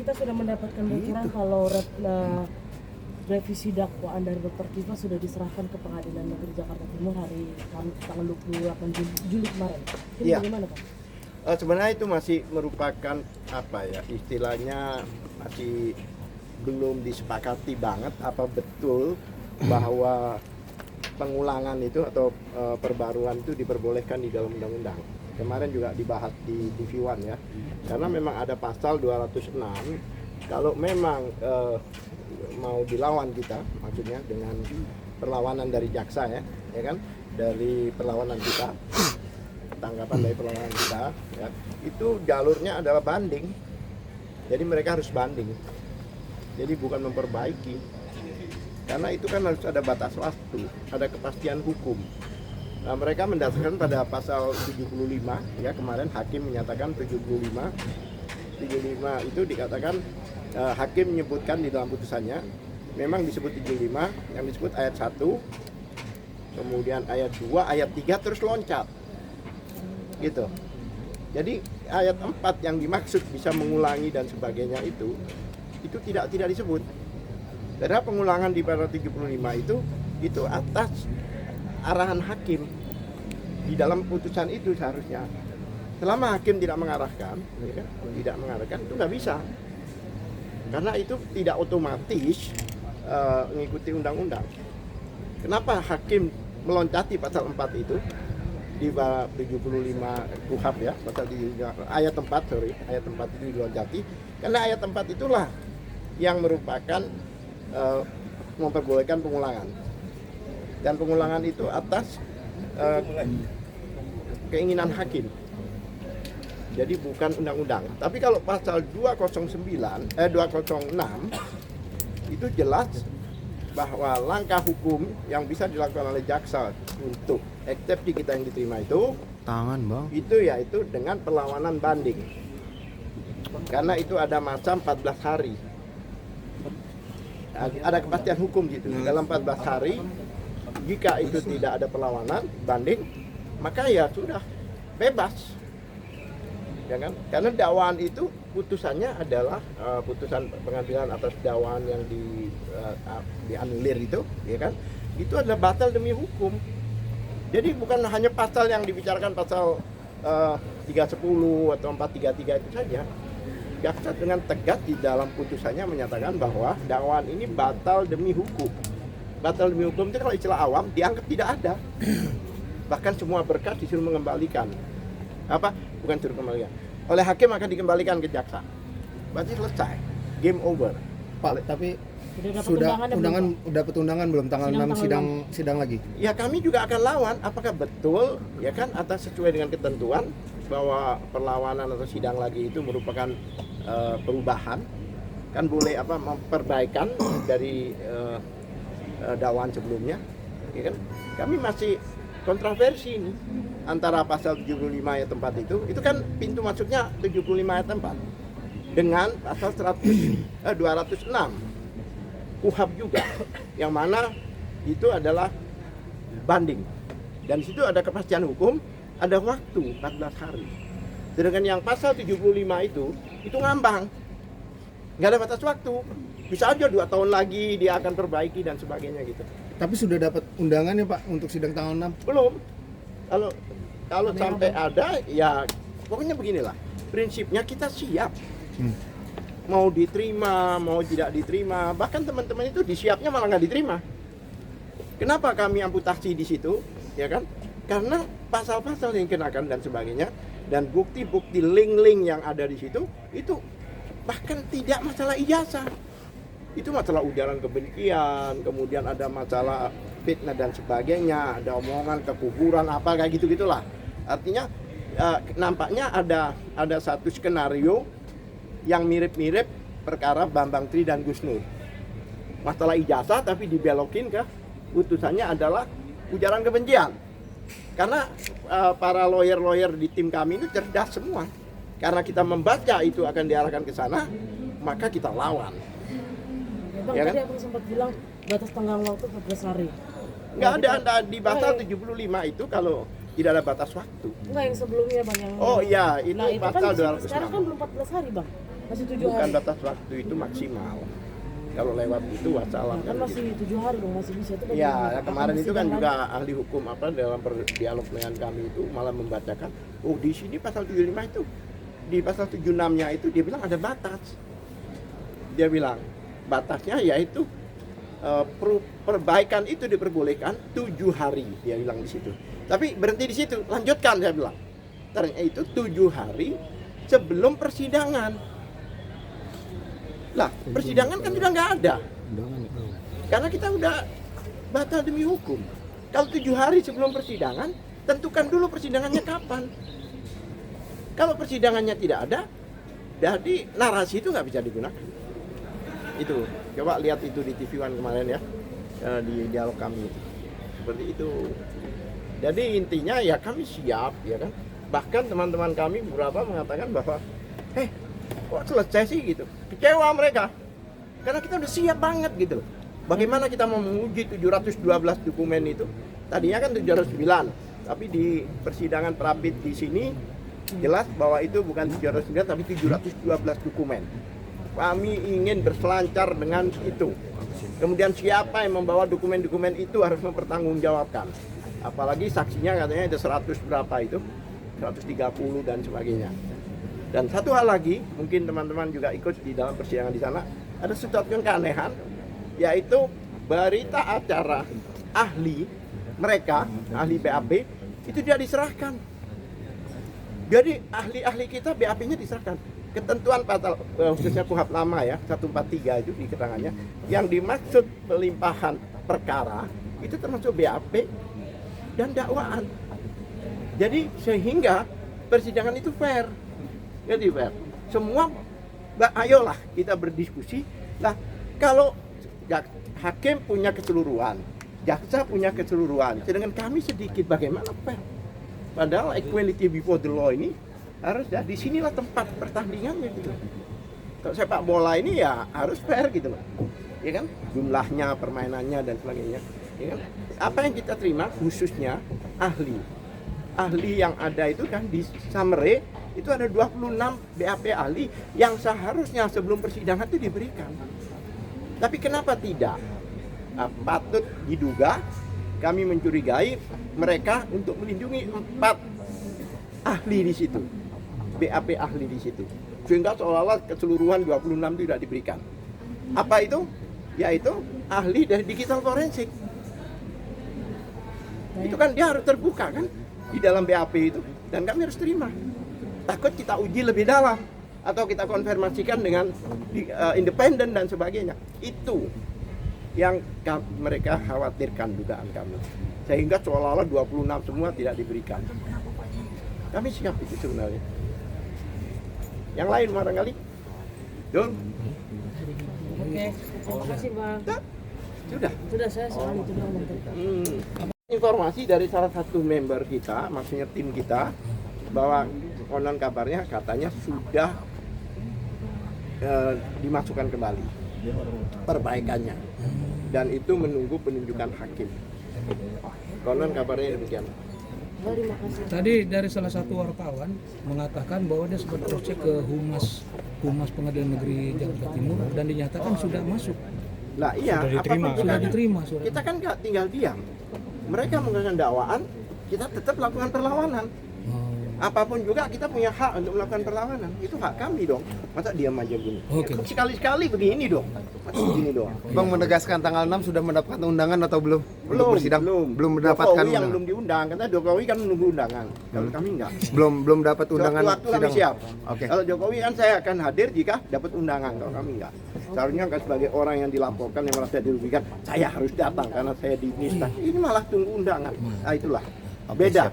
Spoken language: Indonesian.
kita sudah mendapatkan bocoran kalau revisi dakwaan dari Dr. Kiva sudah diserahkan ke Pengadilan Negeri Jakarta Timur hari tanggal 28 Juli kemarin. Ini bagaimana Pak? Sebenarnya itu masih merupakan apa ya, istilahnya masih belum disepakati banget apa betul bahwa pengulangan itu atau perbaruan itu diperbolehkan di dalam undang-undang. Kemarin juga dibahas di TV1 ya, karena memang ada pasal 206 kalau memang mau dilawan kita, maksudnya dengan perlawanan dari jaksa ya kan, dari perlawanan kita, tanggapan dari perlawanan kita ya, itu jalurnya adalah banding. Jadi mereka harus banding, jadi bukan memperbaiki, karena itu kan harus ada batas waktu, ada kepastian hukum. Nah, mereka mendasarkan pada pasal 75 ya, kemarin hakim menyatakan 75 itu dikatakan hakim menyebutkan di dalam putusannya memang disebut 75, yang disebut ayat 1, kemudian ayat 2, ayat 3 terus loncat gitu. Jadi ayat 4 yang dimaksud bisa mengulangi dan sebagainya itu tidak disebut. Karena pengulangan di pasal 75 itu atas arahan hakim di dalam putusan itu seharusnya. Selama hakim tidak mengarahkan, ya, itu nggak bisa. Karena itu tidak otomatis mengikuti undang-undang. Kenapa hakim meloncati pasal 4 itu di 75 KUHP ya, pasal ayat 4 itu diloncati. Karena ayat 4 itulah yang merupakan memperbolehkan pengulangan. Dan pengulangan itu atas keinginan hakim. Jadi bukan undang-undang. Tapi kalau pasal 206 itu jelas bahwa langkah hukum yang bisa dilakukan oleh jaksa untuk eksepsi kita yang diterima itu itu yaitu dengan perlawanan banding. Karena itu ada masa 14 hari. Ada kepastian hukum gitu. Dalam 14 hari jika itu tidak ada perlawanan banding, maka ya sudah bebas, ya kan? Karena dakwaan itu putusannya adalah putusan pengadilan atas dakwaan yang dianulir itu, ya kan? Itu adalah batal demi hukum. Jadi bukan hanya pasal yang dibicarakan pasal 310 atau 433 itu saja. Jaksa dengan tegas di dalam putusannya menyatakan bahwa dakwaan ini batal demi hukum. Batal demi hukum itu kalau istilah awam dianggap tidak ada. Bahkan semua berkas disuruh mengembalikan. Bukan suruh kembalikan. Oleh hakim akan dikembalikan ke jaksa. Berarti selesai. Game over. Pak, tapi dapat undangan belum tanggal 6 sidang lagi? Ya kami juga akan lawan apakah betul ya kan atas sesuai dengan ketentuan bahwa perlawanan atau sidang lagi itu merupakan perubahan. Kan boleh memperbaikan dari dakwaan sebelumnya, ya kan? Kami masih kontroversi ini antara pasal 75 ayat 4 itu kan pintu masuknya 75 ayat 4 dengan pasal 206 KUHP juga, yang mana itu adalah banding, dan di situ ada kepastian hukum, ada waktu 14 hari. Sedangkan yang pasal 75 itu ngambang, nggak ada batas waktu. Bisa aja 2 tahun lagi dia akan perbaiki dan sebagainya gitu. Tapi sudah dapat undangan ya Pak untuk sidang tanggal 6? Belum. Kalau sampai ada ya pokoknya beginilah. Prinsipnya kita siap. Mau diterima, mau tidak diterima, bahkan teman-teman itu disiapnya malah nggak diterima. Kenapa kami amputasi di situ? Ya kan? Karena pasal-pasal yang dikenakan dan sebagainya dan bukti-bukti link-link yang ada di situ itu bahkan tidak masalah ijazah. Itu masalah ujaran kebencian, kemudian ada masalah fitnah dan sebagainya, ada omongan kekuburan apa kayak gitu-gitulah. Artinya nampaknya ada satu skenario yang mirip-mirip perkara Bambang Tri dan Gus Nur. Masalah ijazah tapi dibelokin ke putusannya adalah ujaran kebencian. Karena para lawyer-lawyer di tim kami itu cerdas semua. Karena kita membaca itu akan diarahkan ke sana, maka kita lawan. Bang, Ya tadi kan? aku sempat bilang batas tenggang waktu 14 hari. Nggak ada di pasal 75 itu kalau tidak ada batas waktu. Enggak, yang sebelumnya Bang, yang Oh iya, itu itu pasal kan 206. sekarang kan belum 14 hari Bang. Masih 7 bukan hari. batas waktu itu maksimal. Kalau lewat itu wassalam Kan masih 7 hari dong, masih bisa itu. Ya, kemarin itu kan juga ahli hukum dalam dialog dengan kami itu malah membacakan, oh di sini pasal 75 itu, di pasal 76-nya itu dia bilang ada batas. Dia bilang batasnya yaitu perbaikan itu diperbolehkan 7 hari, dia bilang di situ. Tapi berhenti di situ, lanjutkan, saya bilang. Ternyata itu 7 hari sebelum persidangan. Lah, persidangan kan sudah nggak ada. Karena kita udah batal demi hukum. Kalau 7 hari sebelum persidangan, tentukan dulu persidangannya kapan. Kalau persidangannya tidak ada, jadi narasi itu nggak bisa digunakan. Itu, coba lihat itu di TV One kemarin ya, di dialog kami itu. Seperti itu. Jadi intinya ya kami siap, ya kan. Bahkan teman-teman kami beberapa mengatakan bahwa, kok selesai sih gitu. Kecewa mereka. Karena kita udah siap banget gitu loh. Bagaimana kita mau menguji 712 dokumen itu? Tadinya kan 709, tapi di persidangan Prapit di sini jelas bahwa itu bukan 709 tapi 712 dokumen. Kami ingin berselancar dengan itu. Kemudian siapa yang membawa dokumen-dokumen itu harus mempertanggungjawabkan. Apalagi saksinya katanya ada 100 berapa itu? 130 dan sebagainya. Dan satu hal lagi, mungkin teman-teman juga ikut di dalam persidangan di sana, ada sesuatu yang keanehan, yaitu berita acara ahli mereka, ahli BAP, itu tidak diserahkan. Jadi ahli-ahli kita BAP-nya diserahkan. Ketentuan pasal khususnya KUHP lama ya, 143 itu di keterangannya, yang dimaksud pelimpahan perkara itu termasuk BAP dan dakwaan. Jadi sehingga persidangan itu fair. Jadi fair. Semua ayolah kita berdiskusi. Lah kalau hakim punya keseluruhan, jaksa punya keseluruhan, sedangkan kami sedikit, bagaimana fair? Padahal equality before the law ini harus ya, di sinilah tempat pertandingannya gitu. Kalau sepak bola ini ya harus fair gitu loh. Ya kan? Jumlahnya, permainannya dan sebagainya. Ya kan? Apa yang kita terima khususnya ahli yang ada itu kan di summary itu ada 26 BAP ahli yang seharusnya sebelum persidangan itu diberikan. Tapi kenapa tidak? Patut diduga kami mencurigai mereka untuk melindungi 4 ahli di situ. BAP ahli di situ. Sehingga seolah-olah keseluruhan 26 tidak diberikan. Apa itu? Yaitu ahli dari digital forensik. Itu kan dia harus terbuka kan di dalam BAP itu, dan kami harus terima. Takut kita uji lebih dalam atau kita konfirmasikan dengan independen dan sebagainya. Itu yang mereka khawatirkan, dugaan kami. Sehingga seolah-olah 26 semua tidak diberikan. Kami siap itu sebenarnya. Yang lain barangkali? Don? Oke, terima kasih Bang. Sudah Saya soal itu doang Bang. Informasi dari salah satu member kita, maksudnya tim kita, bahwa konon kabarnya katanya sudah dimasukkan kembali perbaikannya, dan itu menunggu penunjukan hakim. Konon kabarnya demikian. Terima kasih. Tadi dari salah satu wartawan mengatakan bahwa dia sempat cross check ke Humas Pengadilan Negeri Jakarta Timur dan dinyatakan sudah masuk. Lah iya, Sudah diterima. Kita kan nggak tinggal diam. Mereka menggunakan dakwaan, kita tetap lakukan perlawanan. Apapun juga kita punya hak untuk melakukan perlawanan. Itu hak kami dong. Masa diam aja gini? Oke. Sekali-sekali begini dong. Masa begini doang. Bang menegaskan tanggal 6 sudah mendapatkan undangan atau belum? Untuk bersidang? Belum mendapatkan Jokowi yang undangan. belum diundang, karena Jokowi kan menunggu undangan. Kalau kami enggak. Belum dapat undangan Waktu kami siap. Oke. Kalau Jokowi kan saya akan hadir jika dapat undangan. Kalau kami enggak. Seharusnya kan sebagai orang yang dilaporkan yang merasa dirugikan, saya harus datang karena saya dinista. Ini malah tunggu undangan. Nah itulah beda.